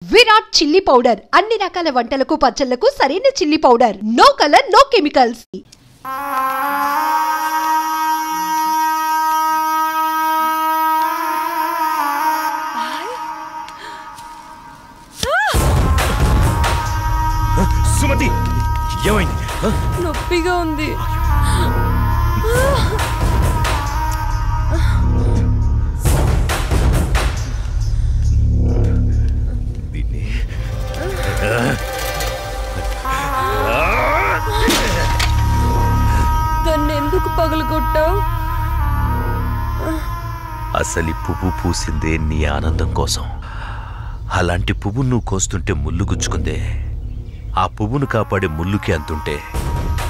Virat chilli powder అన్ని రకాల వంటలకు పచ్చళ్లకు సరైన chilli powder. No colour no chemicals. Sumathi ఏమైంది? నొప్పిగా ఉంది. దాన్ని ఎందుకు పగలగొట్టావు? అసలు పువ్వు పూసిందే నీ ఆనందం కోసం. అలాంటి పువ్వు నువ్వు కోస్తుంటే ముళ్ళు గుచ్చుకుందే. ఆ పువ్వును కాపాడే ముళ్ళుకి అంతుంటే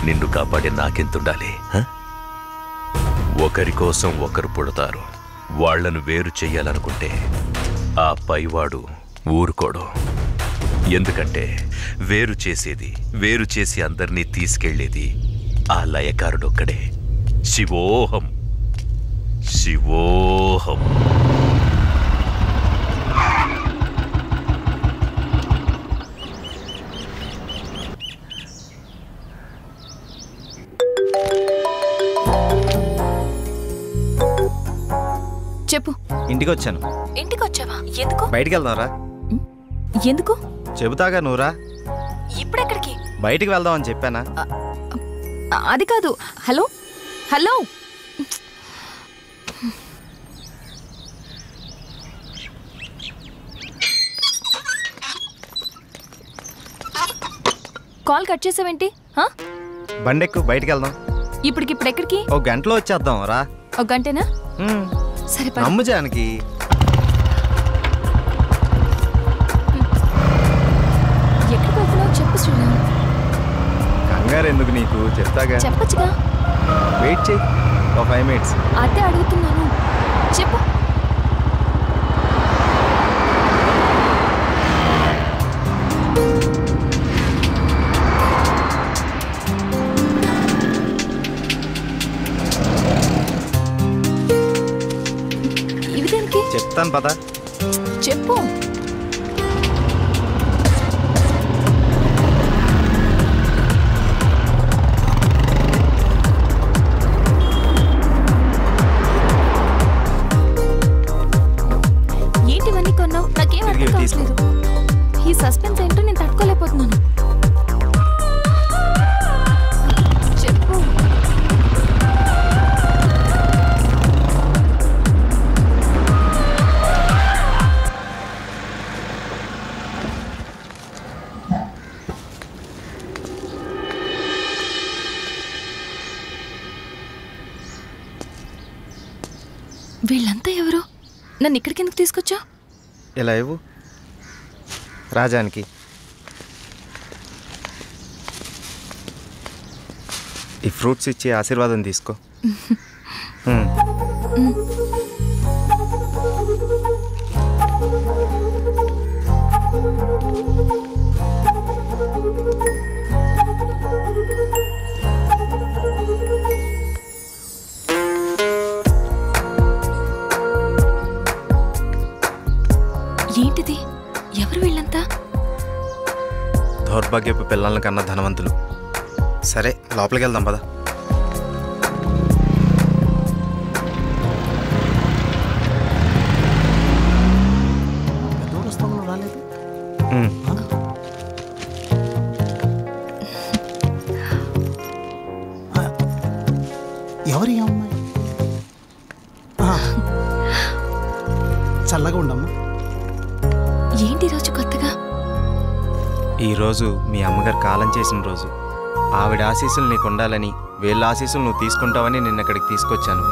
నిన్ను కాపాడే నాకెంతుండాలి? ఒకరి కోసం ఒకరు పుడతారు. వాళ్లను వేరు చెయ్యాలనుకుంటే ఆ పైవాడు ఊరుకోడు. ఎందుకంటే వేరు చేసి అందరినీ తీసుకెళ్లేది ఆ లయకారుడొక్కడే. శివోహం శివోహం. చెప్పు. ఇంటికి వచ్చాను. ఇంటికి వచ్చావా? ఎందుకు? బయటికి వెళ్దాంరా. ఎందుకు? చెబుతాగా నువ్వురా. ఇప్పుడెక్కడికి? బయటికి వెళ్దామని చెప్పానా? అది కాదు. హలో హలో, కాల్ కట్ చేసావేంటి? బండెక్కు, బయటికి వెళ్దాం. ఇప్పుడు ఎక్కడికి? ఒక గంటలో వచ్చేద్దాం రా. ఒక గంటేనా? సరే నమ్ము జానకి. ఎక్కడికి వెళ్తున్నావు చెప్పు శ్రీరామ్. కంగారు ఎందుకు నీకు, చెప్తాగా. చెప్పచ్చుగా. వెయిట్ చెయ్యి, ఒక 5 minutes. అదే అడుగుతున్నాను, చెప్పు. ఇవి దేనికి? చెప్తాను పద. చెప్పు. ఏంటివన్నీ కొన్నావు? నాకేం అర్థం కావట్లేదు. ఈ సస్పెన్స్ ఏంటో నేను తట్టుకోలేకపోతున్నాను. చెప్పు. వీళ్ళంతా ఎవరు? నన్ను ఇక్కడికి ఎందుకు తీసుకొచ్చా? ఇలా ఇవ్వు రాజానికి. ఈ ఫ్రూట్స్ ఇచ్చి ఆశీర్వాదం తీసుకో. ఏంటిది? ఎవరు వీళ్ళంతా? దౌర్భాగ్యపు పిల్లల కన్నా ధనవంతులు. సరే లోపలికి వెళ్దాం పద. ఎవరి అమ్మాయి? చల్లగా ఉండమ్మా. ఏంటి రోజు కొత్తగా? ఈరోజు మీ అమ్మగారు కాలం చేసిన రోజు. ఆవిడ ఆశీస్సులు నీకు ఉండాలని, వీళ్ళ ఆశీస్సులు నువ్వు తీసుకుంటావని నిన్న ఇక్కడికి తీసుకొచ్చాను.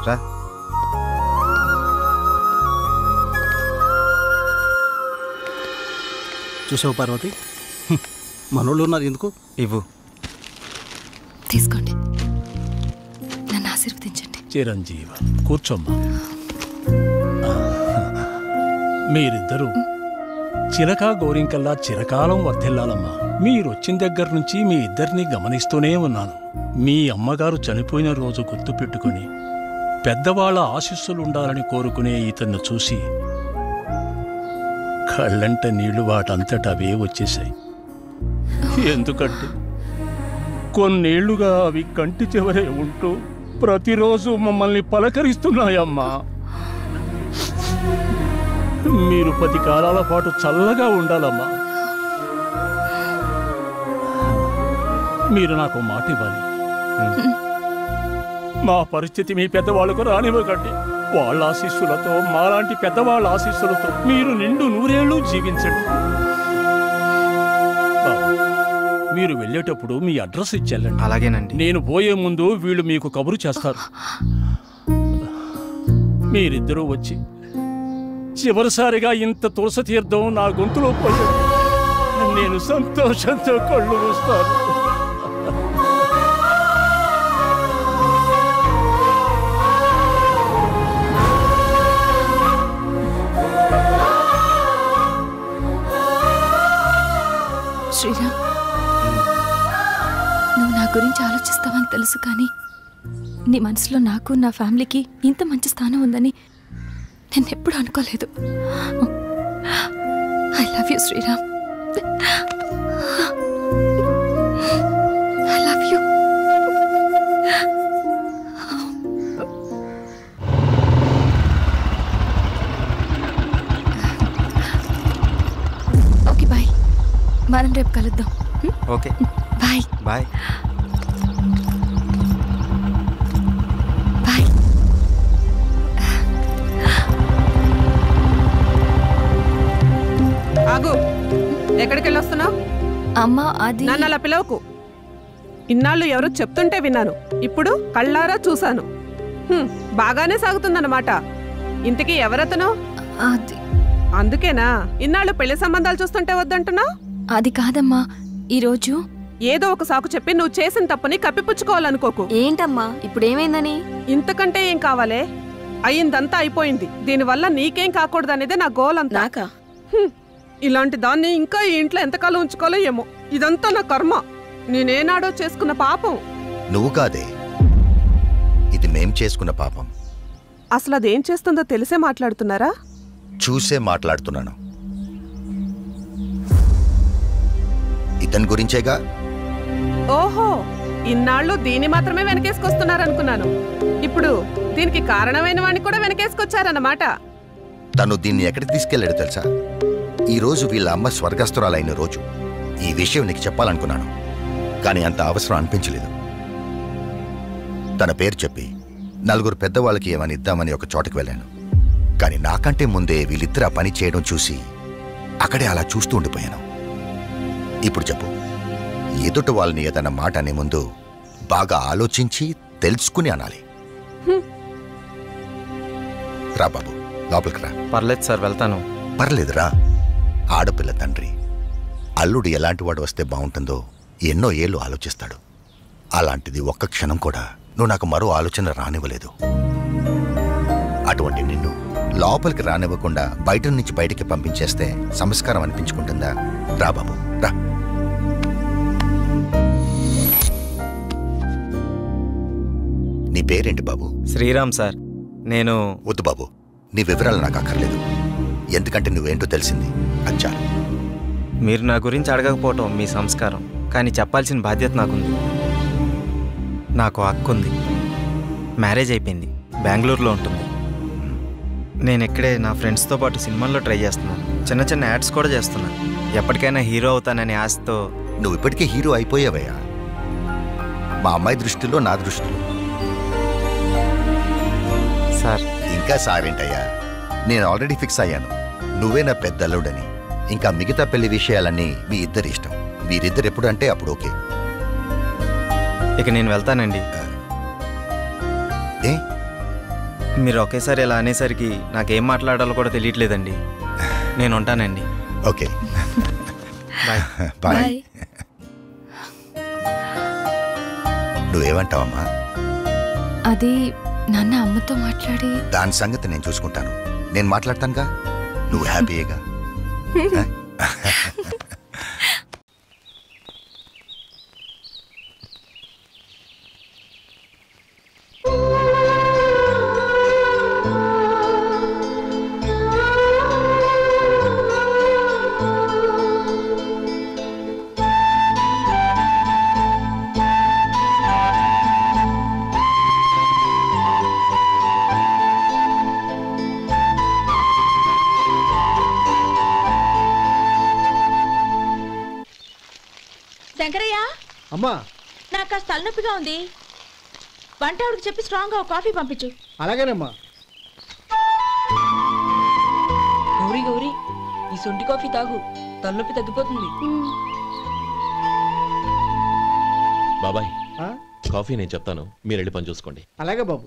రా. చూసావు పార్వతి, మనోళ్ళు ఉన్నారు ఎందుకు? ఇవ్వు. తీసుకోండి, నన్ను ఆశీర్వదించండి. చిరంజీవ కూర్చోమ్మా. మీరిద్దరూ చిలకా గోరింకల్లా చిరకాలం వర్ధిల్లాలమ్మా. మీరొచ్చిన దగ్గర నుంచి మీ ఇద్దరిని గమనిస్తూనే ఉన్నాను. మీ అమ్మగారు చనిపోయిన రోజు గుర్తు పెట్టుకుని పెద్దవాళ్ల ఆశీస్సులుండాలని కోరుకునే ఇతన్ని చూసి కళ్ళంట నీళ్లు వాటంతట అవే వచ్చేశాయి. ఎందుకంటే కొన్నేళ్లుగా అవి కంటి చివరే ఉంటూ ప్రతిరోజు మమ్మల్ని పలకరిస్తున్నాయమ్మా. మీరు 10 కాలాల పాటు చల్లగా ఉండాలమ్మా. మీరు నాకు మాట ఇవ్వాలి. మా పరిస్థితి మీ పెద్దవాళ్ళకు రానివ్వకండి. వాళ్ళ ఆశీస్సులతో, మాలాంటి పెద్దవాళ్ళ ఆశీస్సులతో మీరు నిండు 100 ఏళ్ళు జీవించండి. మీరు వెళ్ళేటప్పుడు మీ అడ్రస్ ఇచ్చెళ్ళండి. అలాగేనండి. నేను పోయే ముందు వీళ్ళు మీకు కబురు చేస్తారు. మీరిద్దరూ వచ్చి చివరిసారిగా ఇంత తులసి తీర్థం నా గొంతులో పోయాడు. నేను సంతోషంతో కళ్ళు మూస్తాను. శ్రీరామ్, నువ్వు నా గురించి ఆలోచిస్తావని తెలుసు, కానీ నీ మనసులో నాకు, నా ఫ్యామిలీకి ఇంత మంచి స్థానం ఉందని నేను ఎప్పుడు అనుకోలేదు. I love you Sriram. I love you. Okay bye, మనం రేపు కలుద్దాం. Okay bye. బాయ్. బాయ్. ఆగు, ఎక్కడికి వెళ్ళొస్తున్నావు? అమ్మ, అది నన్ను అలా పిలవకు. ఇన్నాళ్ళు ఎవరో చెప్తుంటే విన్నాను, ఇప్పుడు కళ్ళారా చూశాను. బాగానే సాగుతుందన్నమాట. ఇంతకీ ఎవరతను? అది అందుకేనా ఇన్నాళ్ళు పెళ్లి సంబంధాలు చూస్తుంటే వద్దంటున్నా? అది కాదమ్మా, ఈరోజు ఏదో ఒక సాకు చెప్పి నువ్వు చేసిన తప్పుని కప్పిపుచ్చుకోవాలనుకోకు. ఏంటమ్మా ఇప్పుడు ఏమైందని? ఇంతకంటే ఏం కావాలే? అయ్యిందంతా అయిపోయింది. దీనివల్ల నీకేం కాకూడదనేదే నా గోల్ అంతా. నాకా? ఇలాంటి దాన్ని ఇంకా ఈ ఇంట్లో ఎంతకాలం ఉంచుకోలో ఏమో. ఇదంతా నా కర్మ. నేనేనాడో చేసుకున్న పాపం. నువ్వు కాదే, ఇది మేం చేసుకున్న పాపం. అసలు అదేం చేస్తుందో తెలిసే మాట్లాడుతున్నారా? చూసే మాట్లాడుతున్నాను. ఇతని గురించేగా. ఓహో, ఇన్నాళ్ళు దీన్ని మాత్రమే వెనకేసుకొస్తున్నారనుకున్నాను. ఇప్పుడు దీనికి కారణమైన వాడిని కూడా వెనకేసుకొచ్చారన్నమాట. తను దీన్ని ఎక్కడికి తీసుకెళ్లాడు తెలుసా? ఈ రోజు వీళ్ళ అమ్మ స్వర్గస్థురాలైన రోజు. ఈ విషయం నీకు చెప్పాలనుకున్నాను, కానీ అంత అవసరం అనిపించలేదు. తన పేరు చెప్పి 4 పెద్దవాళ్ళకి ఏమని ఇద్దామని ఒక చోటకి వెళ్ళాను. కానీ నాకంటే ముందే వీళ్ళిద్దరు ఆ పని చేయడం చూసి అక్కడే అలా చూస్తూ ఉండిపోయాను. ఇప్పుడు చెప్పు, ఎదుట వాళ్ళని ఏదన్నా మాట అనే ముందు బాగా ఆలోచించి తెలుసుకుని అనాలి. రా బాబు, లోపలికి రా. పర్లేదు సార్, వెళ్తాను. పర్లేదురా. ఆడపిల్ల తండ్రి, అల్లుడు ఎలాంటి వాడు వస్తే బాగుంటుందో ఎన్నో ఏళ్ళు ఆలోచిస్తాడు. అలాంటిది ఒక్క క్షణం కూడా నువ్వు నాకు మరో ఆలోచన రానివ్వలేదు. అటువంటి నిన్ను లోపలికి రానివ్వకుండా బయట నుంచి బయటికి పంపించేస్తే సంస్కారం అనిపించుకుంటుందా? రా బాబు, రా. నీ పేరేంటి బాబు? శ్రీరామ్ సార్. నేను వద్దు బాబు, నీ వివరాలు నాకు అక్కర్లేదు. ఎందుకంటే నువ్వేంటో తెలిసింది, అచ్చా. మీరు నా గురించి అడగకపోవటం మీ సంస్కారం, కానీ చెప్పాల్సిన బాధ్యత నాకుంది. నాకు హక్కుంది. మ్యారేజ్ అయిపోయింది, బెంగళూరులో ఉంటుంది. నేను ఇక్కడే నా ఫ్రెండ్స్తో పాటు సినిమాల్లో ట్రై చేస్తున్నాను. చిన్న చిన్న యాడ్స్ కూడా చేస్తున్నాను. ఎప్పటికైనా హీరో అవుతాననే ఆశతో. నువ్వు ఇప్పటికే హీరో అయిపోయావయ్యా. మా అమ్మాయి దృష్టిలో, నా దృష్టిలో. సార్, ఇంకా సారేంటయ్యా, నేను ఆల్రెడీ ఫిక్స్ అయ్యాను. నువ్వే నా పెద్ద అల్లుడని. ఇంకా మిగతా పెళ్లి విషయాలన్నీ మీ ఇద్దరి ఇష్టం. మీరిద్దరు ఎప్పుడు అంటే అప్పుడు ఓకే. ఇక నేను వెళ్తానండి. ఏ, మీరు ఒకేసారి ఇలా అనేసరికి నాకేం మాట్లాడాలో కూడా తెలియట్లేదండి. నేను ఉంటానండి. Okay, bye. బాయ్. నువ్వేమంటావమ్మా? అది నాన్న అమ్మతో మాట్లాడి. దాని సంగతి నేను చూసుకుంటాను. నేను మాట్లాడతానుగా, నువ్వు హ్యాపీయేగా. శంకరయ్య అమ్మా నాకు కాస్త తలనొప్పిగా ఉంది. వంట ఆవిడకి చెప్పి స్ట్రాంగ్గా ఒక కాఫీ పంపించు. అలాగేనమ్మా. గౌరీ గౌరీ, ఈ సొంటి కాఫీ తాగు, తలనొప్పి తగ్గిపోతుంది. బాబాయ్ కాఫీ నేను చెప్తాను, మీరు వెళ్ళి పని చూసుకోండి. అలాగే బాబు.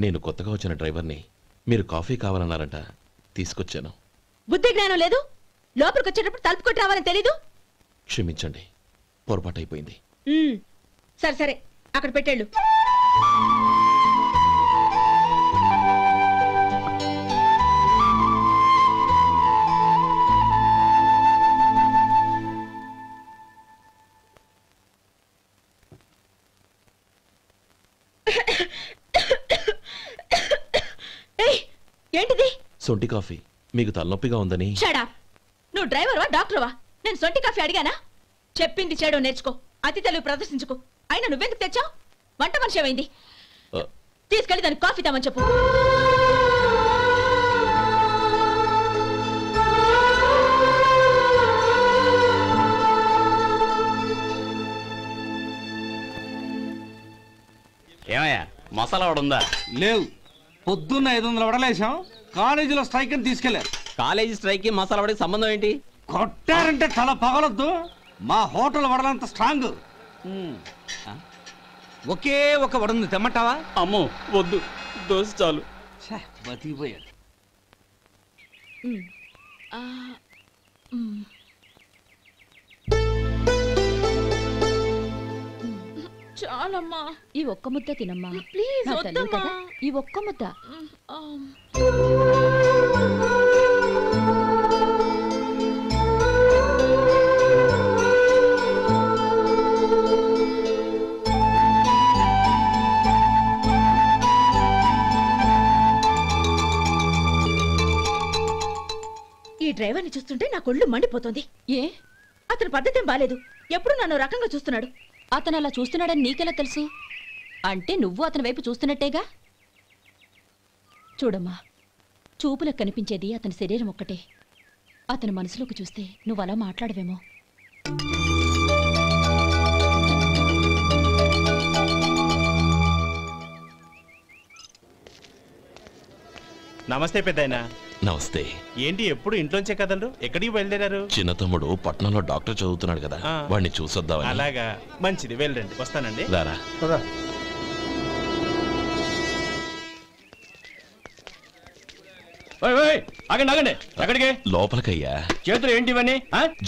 నేను కొత్తగా వచ్చిన డ్రైవర్ని. మీరు కాఫీ కావాలన్నారంట, తీసుకొచ్చాను. బుద్ధి జ్ఞానం లేదు. లోపలికి వచ్చేటప్పుడు తలుపు కొట్టి రావాలని తెలీదు. క్షమించండి, పొరపాటు అయిపోయింది. సరే సరే, అక్కడ పెట్టేళ్ళు. ఏంటిది? సొంటి కాఫీ. మీకు తలనొప్పిగా ఉందని. షడా, నువ్వు డ్రైవర్వా డాక్టర్వా? నేను సొంటి కాఫీ అడిగానా? చెప్పింది చేయడం నేర్చుకో, అతి తెలుగు ప్రదర్శించుకో. అయినా నువ్వెందుకు తెచ్చావు? వంట మనిషి ఏమైంది? తీసుకెళ్ళి దానికి కాఫీ తామని చెప్పు. ఏమయ్యా, మసాలా వడ ఉందా? లేవు. పొద్దున్న 500 వడలేసాం. కాలేజీలో స్ట్రైక్ అని తీసుకెళ్లారు. కాలేజీ స్ట్రైక్ కి మసాలా వడకి సంబంధం ఏంటి? కొట్టారంటే తల పగలొద్దు. మా హోటల్ వడలంత స్ట్రాంగ్. ఒకే ఒక వడ ఉంది, తెమ్మంటావా? అమ్మో వద్దు, దోశ చాలు. బతికిపోయాడు. చాలమ్మా, ఈ ఒక్క ముద్ద తినమ్మా ప్లీజ్. నా తల్లి కదా, ఈ ఒక్క ముద్ద. ఈ డ్రైవర్ని చూస్తుంటే నా కొళ్ళు మండిపోతుంది. ఏ? అతని పద్ధతి బాలేదు. ఎప్పుడు నన్ను రకంగా చూస్తున్నాడు. అతను అలా చూస్తున్నాడని నీకెలా తెలుసు? అంటే నువ్వు అతని వైపు చూస్తున్నట్టేగా. చూడమ్మా, చూపులకు కనిపించేది అతని శరీరం ఒక్కటే. అతని మనసులోకి చూస్తే నువ్వు అలా మాట్లాడవేమో. నమస్తే పెద్దాయనా. నమస్తే. ఏంటి ఎప్పుడు ఇంట్లోంచే కదలరు? ఎక్కడికి బయలుదేరారు? చిన్న తమ్ముడు పట్నంలో డాక్టర్ చదువుతున్నాడు కదా, వాడిని చూసొద్దామని. అలాగా, మంచిది, వెళ్ళండి. వస్తానండి. రారా. ఆగండి ఆగండి, ఎక్కడికి? లోపలికయ్యా. చేతులు ఏంటి ఇవన్నీ?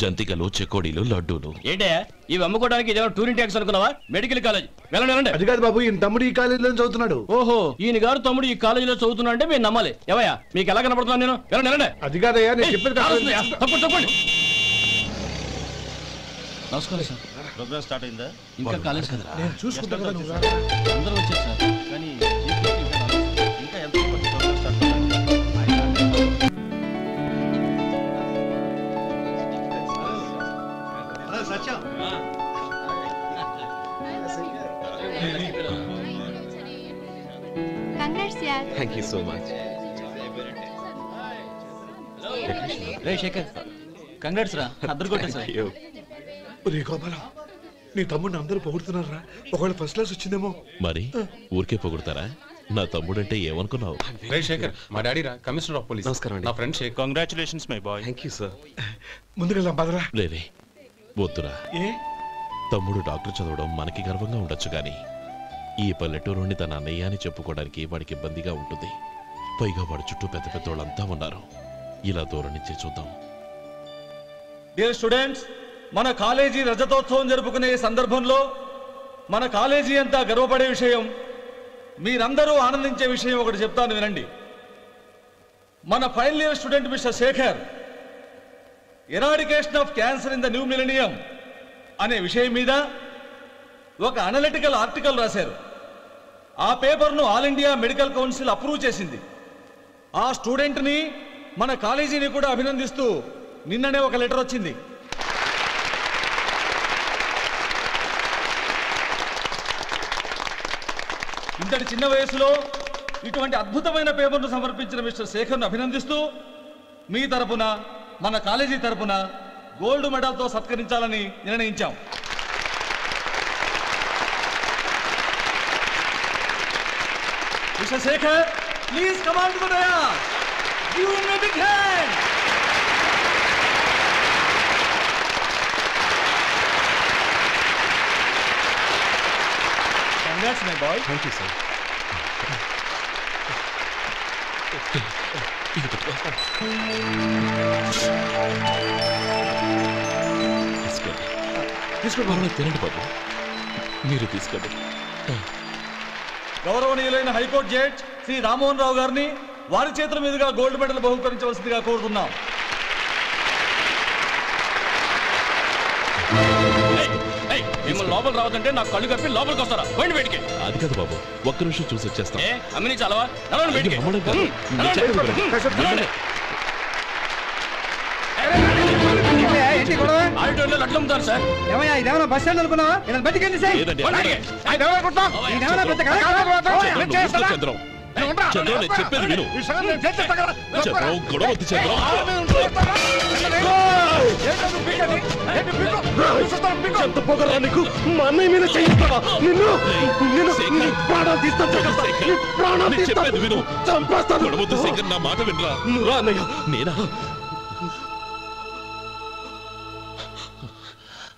జంతికలు, చెకోడీలు, లడ్డూలు. ఏంటయ్యా ఇవి అమ్ముకోవడానికి ఇదేమో టూరింగ్ ట్యాక్స్ అనుకున్నావా? Medical college. వెళ్ళండి. అది కాదు బాబు, ఈయన తమ్ముడు ఈ కాలేజీలో చదువుతున్నాడు. ఓహో, ఈయన గారు తమ్ముడు ఈ కాలేజీలో చదువుతున్నా అంటే మీరు నమ్మాలి. ఏవయ్యా, మీకు ఎలా కనపడుతున్నాను నేను? వెళ్ళండి. అది కాదయ్యా, నేను చెప్పేది తప్పండి. నమస్కారం సార్. ప్రోగ్రామ్ స్టార్ట్ అయిందా? ఇంకా కాలేజ్ కదా, నేను చూసుకుంటాను. అందరూ వచ్చారు సార్. కానీ ఇంకా ఎంత ప్రోగ్రామ్ స్టార్ట్ అయింది? Thank you so much. రే శేఖర్, కంగ్రాట్స్ రా, అద్దరు కొట్టేశారు. నీ తమ్ముడిని అందరూ పొగుడుతున్నారా? ఒకవేళ ఫస్ట్ క్లాస్ వచ్చిందేమో. మరి ఊరికే పొగుడతారా? నా తమ్ముడంటే ఏమనుకున్నావు? రే శేఖర్, మా డాడీ రా, కమిషనర్ ఆఫ్ పోలీస్. నమస్కారం అండి. నా friend Shekhar. Congratulations my boy. Thank you sir. ముందుకెళ్దాం పదరా. రేరే వద్దురా. తమ్ముడు డాక్టర్ చదవడం మనకి గర్వంగా ఉండొచ్చు కానీ ఈ పల్లెటూరుని తన అన్నయ్య అని చెప్పుకోవడానికి వాడికి ఇబ్బందిగా ఉంటుంది. పైగా వాడి చుట్టూ పెద్ద పెద్ద వాళ్ళంతా ఉన్నారు. ఇలా దూరం నుంచే చూద్దాం. డియర్ స్టూడెంట్స్, మన కాలేజీ రజతోత్సవం జరుపుకునే సందర్భంలో మన కాలేజీ అంతా గర్వపడే విషయం, మీరందరూ ఆనందించే విషయం ఒకటి చెప్తాను వినండి. మన final year student mister Shekhar, eradication of cancer in the new millennium అనే విషయం మీద ఒక అనలిటికల్ ఆర్టికల్ రాశారు. ఆ పేపర్ను all India medical council approve చేసింది. ఆ స్టూడెంట్ని మన కాలేజీని కూడా అభినందిస్తూ నిన్ననే ఒక లెటర్ వచ్చింది. ఇంతటి చిన్న వయసులో ఇటువంటి అద్భుతమైన పేపర్ను సమర్పించిన మిస్టర్ శేఖర్ను అభినందిస్తూ మీ తరపున మన కాలేజీ తరపున గోల్డ్ మెడల్తో సత్కరించాలని నిర్ణయించాం. Mister Shekhar, please come on to the dais. Give him a big hand. Congrats my boy. Thank you sir. తీసుకోండి, తినండి బాబు. మీరు తీసుకోండి. గౌరవనీయులైన హైకోర్టు జడ్జ్ శ్రీ రామ్మోహన్ రావు గారిని వారి చేతుల మీదుగా గోల్డ్ మెడల్ బహుకరించవలసిందిగా కోరుతున్నాం. మిమ్మల్ని లోపల రావద్దంటే నాకు కళ్ళు కప్పి లోపలికి వస్తారా? పోయింది బయటికి. అది కాదు బాబు, ఒక్క నిమిషం చూసి వచ్చేస్తాం. అమ్మిని చాలవా? ఆడిటోర్లో లడ్లు అమ్ముతారు సార్. ఏమయ్యా ఇదేమన్నా బస్ స్టాండ్ అనుకున్నావా? ఇలా బయటికి చంద్రం, నేను చెప్పేది విను. చంద్రం, గొడవ వద్దు చంద్రం. ఎంత పొగరా నీకు? మా అన్నయ్య మీద చేయిస్తావా? నిన్ను ప్రాణాలు తీస్తాను. చెప్పేది విను. చంపేస్తాను. గొడవ వద్దు శేఖర్, నా మాట వినరా. నువ్వు అన్నయ్య. నేనా?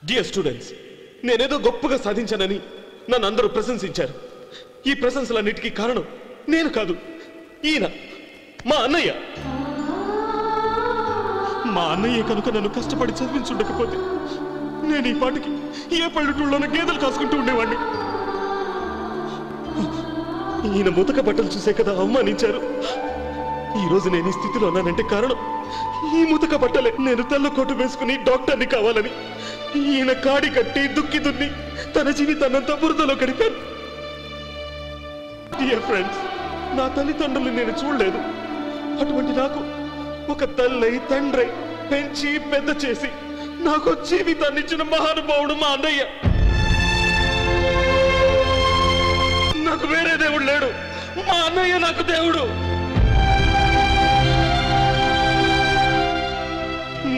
డియర్ స్టూడెంట్స్, నేనేదో గొప్పగా సాధించానని నన్ను అందరూ ప్రశంసించారు. ఈ ప్రశంసలన్నిటికీ కారణం నేను కాదు, ఈయన మా అన్నయ్య. మా అన్నయ్య కనుక నన్ను కష్టపడి చదివించుండకపోతే నేను ఈ పాటికి ఏ పల్లెటూళ్ళలోనే గేదెలు కాసుకుంటూ ఉండేవాడిని. ఈయన ముతక బట్టలు చూసే కదా అవమానించారు. ఈ రోజు నేను ఈ స్థితిలో ఉన్నానంటే కారణం ఈ ముతక బట్టలే. నేను తెల్ల కోటు వేసుకుని డాక్టర్ని కావాలని ఈయన కాడి కట్టి దుక్కి దున్ని తన జీవితాన్నంతా బురదలో గడిపారు. డియర్ ఫ్రెండ్స్, నా తల్లిదండ్రులు నేను చూడలేదు. అటువంటి నాకు ఒక తల్లి తండ్రి పెంచి పెద్ద చేసి నాకు జీవితాన్ని ఇచ్చిన మహానుభావుడు మా అన్నయ్య. నాకు వేరే దేవుడు లేడు, మా అన్నయ్య నాకు దేవుడు.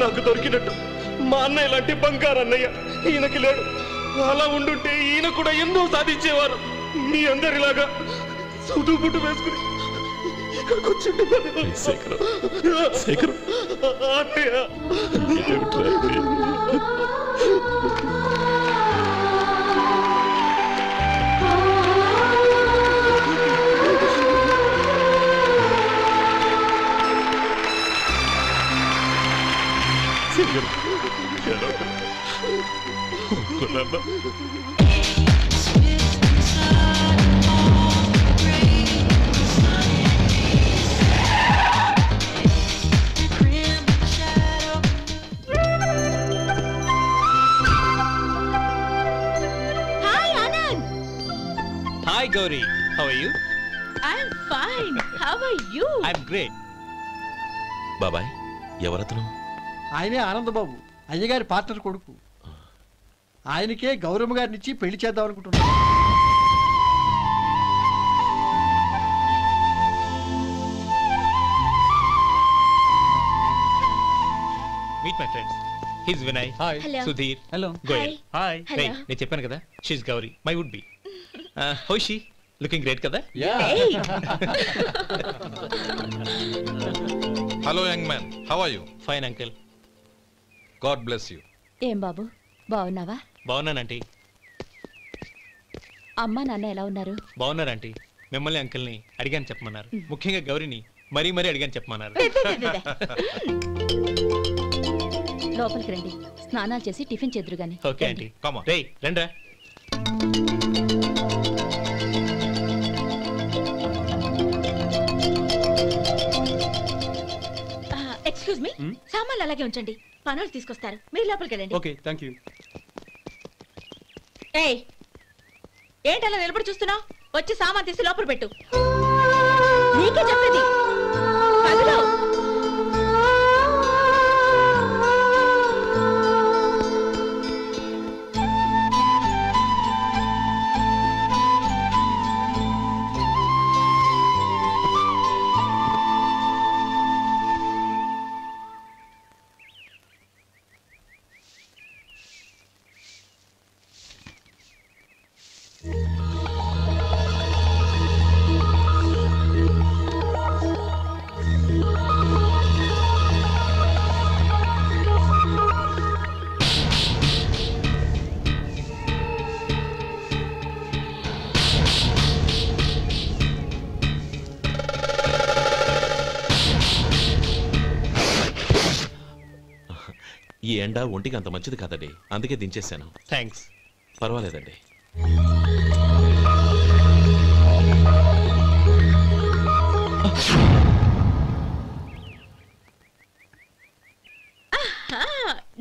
నాకు దొరికినట్టు మా అన్నయ్య లాంటి బంగారు అన్నయ్య ఈయనకి లేడు. అలా ఉండుంటే ఈయన కూడా ఎన్నో సాధించేవారు. మీ అందరిలాగా సూటు బుట్టు వేసుకుని ఇక్కడికి వచ్చిండే శేఖర్, శేఖర్ అన్నయ్య. Hi Gauri, how are you? I'm fine. How are you? I'm great. బాబాయ్, ఎవరతను? ఆయనే ఆనందబాబు, అయ్యగారి పార్ట్నర్ కొడుకు. ఆయనకే గౌరమ్మ గారిని ఇచ్చి పెళ్లి చేద్దాం అనుకుంటున్నాను. Meet my friends. He's Vinay. Hi. Hello. Sudhir. Hello. Goyal. Hi. Hey, Hello. నేను చెప్పాను కదా, she's Gauri, my would be. How is she? Looking great కదా? Yeah. Hey. Hello young man, how are you? Fine uncle. God bless you. ఏం బాబు, బాగున్నావా? బాగున్నానంటీ. అమ్మా నాన్న ఎలా ఉన్నారు? బాగున్నారు ఆంటీ. మిమ్మల్ని అంకుల్ని అడిగాను చెప్పమన్నారు. ముఖ్యంగా గౌరిని మరీ మరీ అడిగాను చెప్పమన్నారు. లోపలికి రండి, స్నానాలు చేసి టిఫిన్ చేద్దురు గాని. Okay aunty. రేయ్ రండ్రా. ఎక్స్క్యూజ్ మీ, సామాన్లు అలాగే ఉంచండి, పనులు తీసుకొస్తారు. మీరు లోపలికి వెళ్ళండి. Okay, thank you. ఏయ్ ఏంటలా నిలబడి చూస్తున్నావు? వచ్చి సామాన్ తీసి లోపల పెట్టు. నీకే చెప్పేది. కదులు. ఈ ఎండ ఒంటికి అంత మంచిది కాదండి, అందుకే దించేశాను. థ్యాంక్స్. పర్వాలేదండి.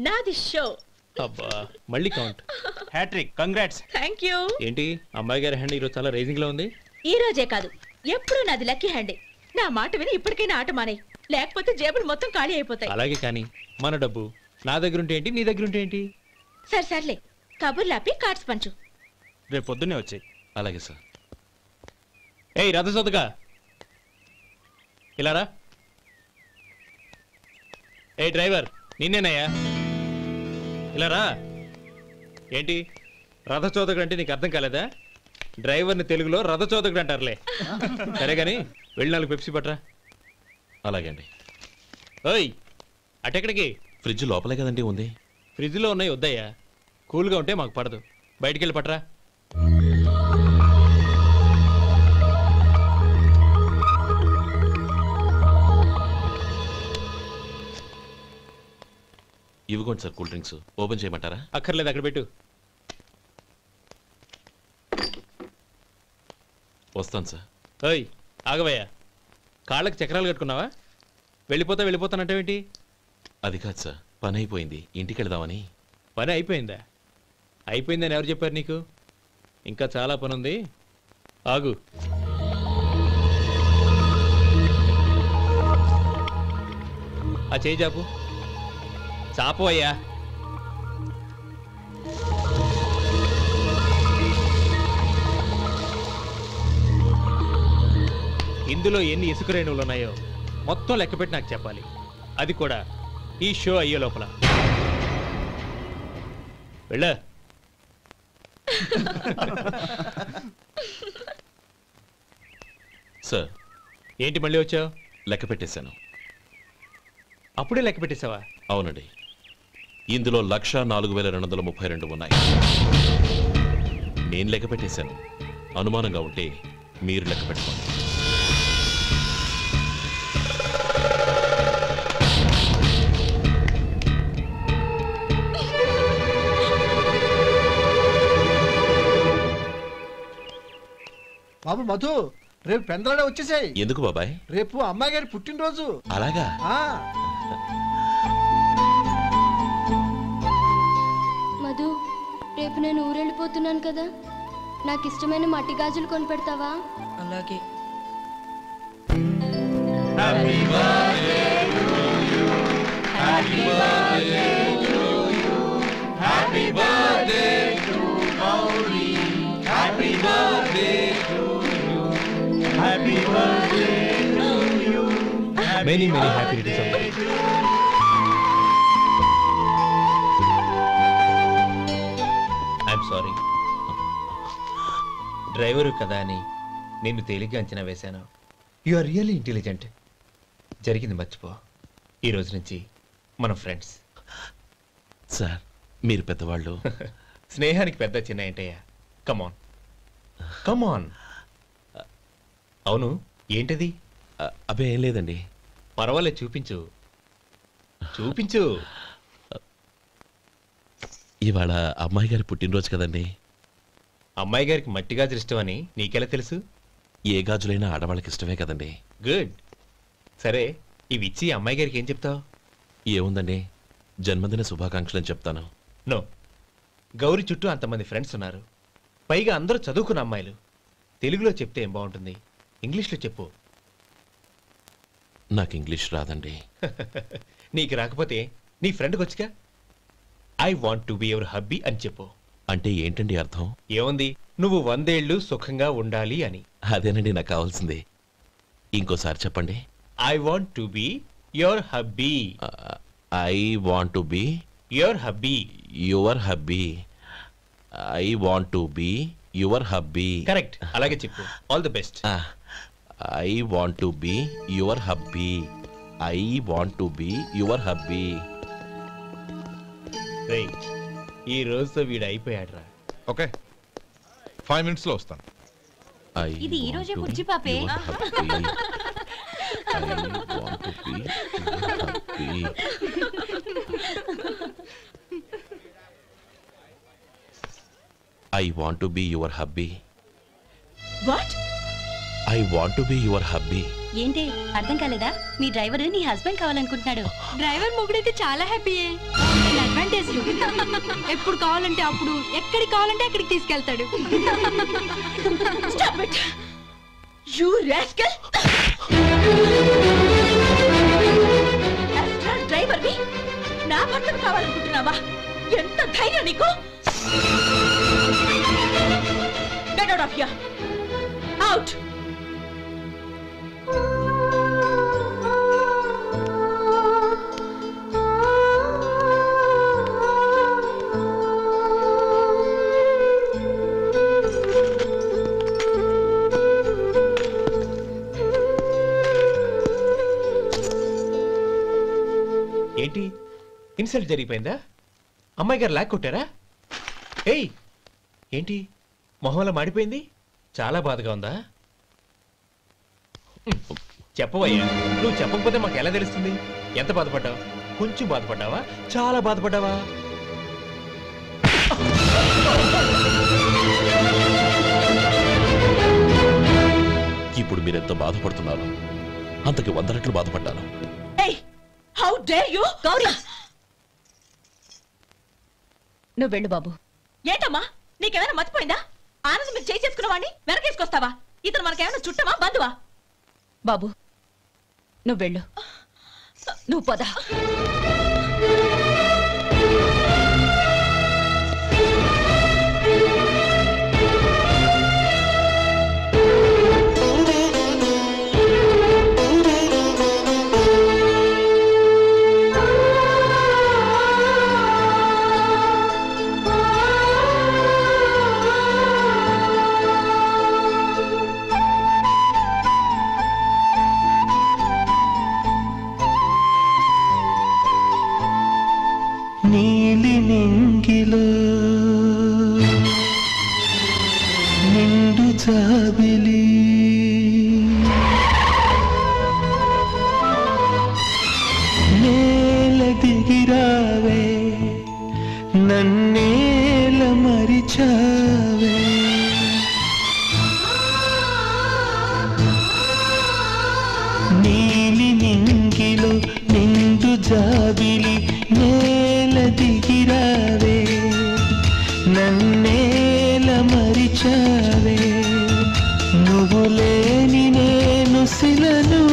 నాది షో. అబ్బా మళ్ళీ count. Hat trick. Congrats. Thank you. ఏంటి అమ్మాయి గారి హ్యాండ్ ఈరోజు చాలా రైజింగ్ లో ఉంది? ఈ రోజే కాదు, ఎప్పుడు నాది లక్కీ హ్యాండే. నా మాట విని ఇప్పటికైనా ఆట మానే, లేకపోతే జేబులు మొత్తం ఖాళీ అయిపోతాయి. అలాగే కానీ మన డబ్బు నా దగ్గర ఉంటే ఏంటి, నీ దగ్గర ఉంటే ఏంటి? సరే సర్లే, కబుర్లాపి కార్డ్స్ పంచు. రేపు పొద్దున్నే వచ్చాయి. అలాగే సార్. ఏయ్ రథసోదగా ఇలారా. ఏ డ్రైవర్ నిన్నేనయ్యా, ఇలారా. ఏంటి రథచోదకుడు అంటే నీకు అర్థం కాలేదా? డ్రైవర్ని తెలుగులో రథచోదకుడు అంటారులే. సరే కానీ వెళ్ళి 4 పెప్సీ పట్రా. అలాగే అండి. ఓయ్ అటెక్కడికి? ఫ్రిడ్జ్ లోపలే కదండి ఉంది. ఫ్రిడ్జ్లో ఉన్నాయి వద్దయ్యా, కూల్గా ఉంటే మాకు పడదు. బయటికి వెళ్ళి పట్రా. ఇవ్వకోండి సార్ కూల్ డ్రింక్స్. ఓపెన్ చేయమంటారా? అక్కర్లేదు, అక్కడ పెట్టు. వస్తాను సార్. ఓయ్ ఆగవయ్యా, కాళ్ళకి చక్రాలు కట్టుకున్నావా? వెళ్ళిపోతానంటావేంటి? అది కాదు సార్, పని అయిపోయింది, ఇంటికి వెళదామని. పని అయిపోయిందా? అయిపోయిందని ఎవరు చెప్పారు నీకు? ఇంకా చాలా పని ఉంది, ఆగు. ఆ చేయి చాపు. చాపు అయ్యా. ఇందులో ఎన్ని ఇసుక రేణువులు ఉన్నాయో మొత్తం లెక్కపెట్టి నాకు చెప్పాలి. అది కూడా ఈ షో అయ్యే లోపల. వెళ్ళ. సార్ ఏంటి మళ్ళీ వచ్చావు? లెక్క పెట్టేశాను. అప్పుడే లెక్క పెట్టేశావా? అవునండి. ఇందులో 1,04,232 ఉన్నాయి. నేను లెక్క పెట్టేశాను. అనుమానంగా ఉంటే మీరు లెక్క పెట్టుకోండి. బాబు మధు, రేపు పెందలాడే వచ్చేసాయి. ఎందుకు బాబాయ్? రేపు అమ్మాయి గారి పుట్టినరోజు. అలాగా? మధు, రేపు నేను ఊరెళ్ళిపోతున్నాను కదా, నాకు ఇష్టమైన మట్టి గాజులు కొని పెడతావా? అలాగే. Many happy returns. I'm sorry. Driver కదా అని నిన్ను తేలిగ్గా అంచనా వేశాను. You are really intelligent. జరిగింది మర్చిపో. ఈ రోజు నుంచి మనం ఫ్రెండ్స్. సార్ మీరు పెద్దవాళ్ళు. స్నేహానికి పెద్ద చిన్న ఏంటయ్యా? కమాన్ కమాన్. అవును ఏంటది? అబ్బే ఏం లేదండి. పర్వాలేదు, చూపించు చూపించు. ఇవాళ అమ్మాయి గారి పుట్టినరోజు కదండి. అమ్మాయి గారికి మట్టి గాజులు ఇష్టం అని నీకెలా తెలుసు? ఏ గాజులైనా ఆడవాళ్ళకి ఇష్టమే కదండి. గుడ్. సరే ఇవి ఇచ్చి అమ్మాయి గారికి ఏం చెప్తావు? ఏముందండి, జన్మదిన శుభాకాంక్షలు అని చెప్తాను. నో, గౌరీ చుట్టూ అంతమంది ఫ్రెండ్స్ ఉన్నారు, పైగా అందరూ చదువుకున్న అమ్మాయిలు. తెలుగులో చెప్తే ఏం బాగుంటుంది, ఇంగ్లీష్లో చెప్పు. నాకు ఇంగ్లీష్ రాదండి. నీకు రాకపోతే నీ ఫ్రెండ్కి వచ్చిగా I want to be your hubby అని చెప్పు. అంటే ఏంటండి అర్థం? ఏముంది, నువ్వు 100 ఏళ్ళు సుఖంగా ఉండాలి అని. అదేనండి నాకు కావాల్సింది. ఇంకోసారి చెప్పండి. I want to be your hubby. I want to be your hubby. Your hubby. I want to be your hubby. Correct, అలాగే చెప్పు. All the best. I want to be your hubby. I want to be your hubby. Right, ఈ రోజుతో వీడు అయిపోయాడ్రా. Okay, 5 minutes లో వస్తాను. ఇది ఈ రోజే బుజ్జి పాపే. I want to be your hubby. What? I want to be your hubby. ఏంటి అర్థం కాలేదా? మీ డ్రైవర్ నీ హస్బెండ్ కావాలనుకుంటున్నాడు. డ్రైవర్ మొగుడైతే చాలా హ్యాపీయే. అడ్వాంటేజ్ ఎప్పుడు కావాలంటే అప్పుడు, ఎక్కడికి కావాలంటే అక్కడికి తీసుకెళ్తాడు. Stop it. You rascal. Driver వి నా భర్తను కావాలనుకుంటున్నావా? ఎంత ధైర్యం నీకు? Get out of here. Out. ఏంటి, ఇన్సల్ట్ జరిగిపోయిందా? అమ్మాయి గారు లాక్ కొట్టారా? ఏయ్, ఏంటి మొహంలో మాడిపోయింది? చాలా బాధగా ఉందా? చెప్పవయ్యా, నువ్వు చెప్పకపోతే మాకు ఎలా తెలుస్తుంది? ఎంత బాధపడ్డావు? కొంచెం బాధపడ్డావా? చాలా బాధపడ్డావా? ఇప్పుడు మీరెంత బాధపడుతున్నారు, అంతకి 100 రెట్లు బాధపడ్డాను. How dare you? గౌరీ, నువ్వు వెళ్ళు బాబు. ఏంటమ్మా, నీకేమైనా మర్చిపోయిందా? ఆనందం మీరు చేసుకున్న వాడిని వెనకేసుకొస్తావా? ఇతను మనకేమైనా చుట్టమా, బంధువా? బాబు నువ్వు వెళ్ళు, నువ్వు పద. నీలి నింగిలో నిండు జాబిలి నేల దిగిరావే, నన్నేల మరిచావే. నీలి నింగిలో నిండు జాబిలి నేల దిగిరావే, నన్నేల మరిచావే. నువ్వు లేని నేను శిలను,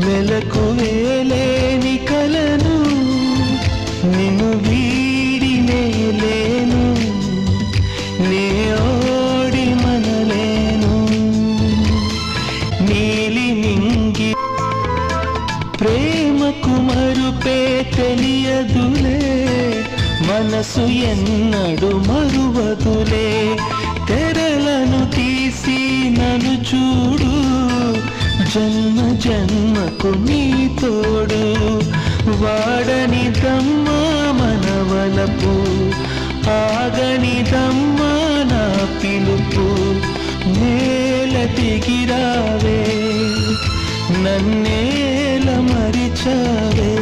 మెలకువే లేని కలను. నిన్ను వీడినే లేను, నే ఓడి మనలేను. నీలి నింగి ప్రేమకు మరుపే తెలియదులే, మనసు ఎన్నడు మరువదులే. తెరలను తీసి నన్ను చూడు, జన్మ జన్మకు నీ తోడు. వాడని దమ్మ మనవలపు, ఆగని దమ్మ నా పిలుపు. నేల దిగిరావే, నన్నేల మరిచావే.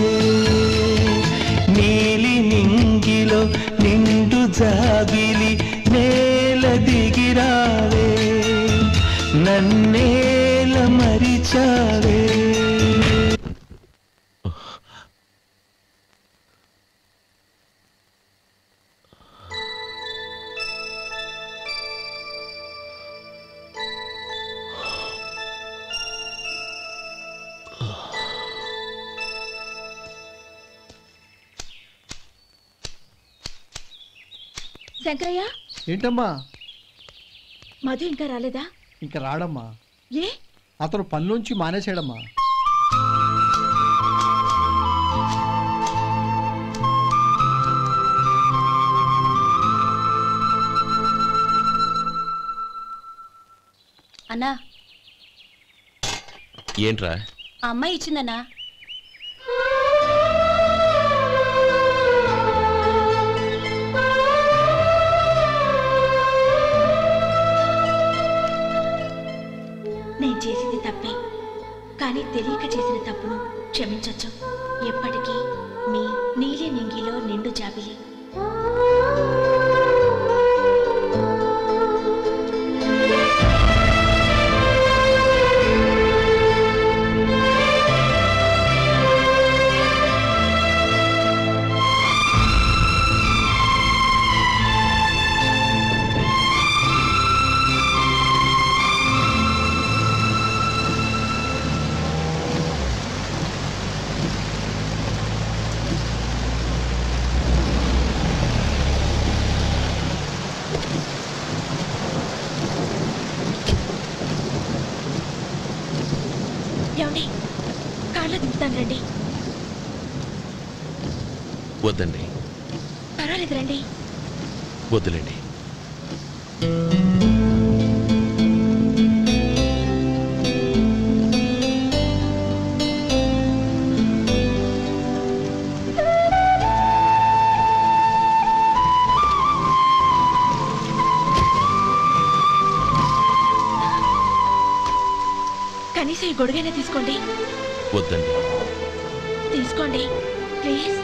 నీలి నింగిలో నిండు జాబిలి నేల దిగిరావే, నన్నేల మరిచావే. శంకరయ్య, ఏంటమ్మా? మధు ఇంకా రాలేదా? ఇంకా రాడమ్మా. ఏ? అతను పనిలోంచి మానేశాడమ్మా. అన్నా, ఏంట్రా? ఆ అమ్మాయి ఇచ్చిందన్నా. నేను చేసింది తప్పే, కానీ తెలియక చేసిన తప్పును క్షమించొచ్చు. ఎప్పటికీ మీ నీలి నింగిలో నిండు జాబిలి. ఏమండి, కాళ్ళ దింపుతాను రండి. వద్దండి. పర్వాలేదు రండి. వద్దులేండి. కనీసం ఈ గొడుగైనా తీసుకోండి. వద్దండి. తీసుకోండి ప్లీజ్.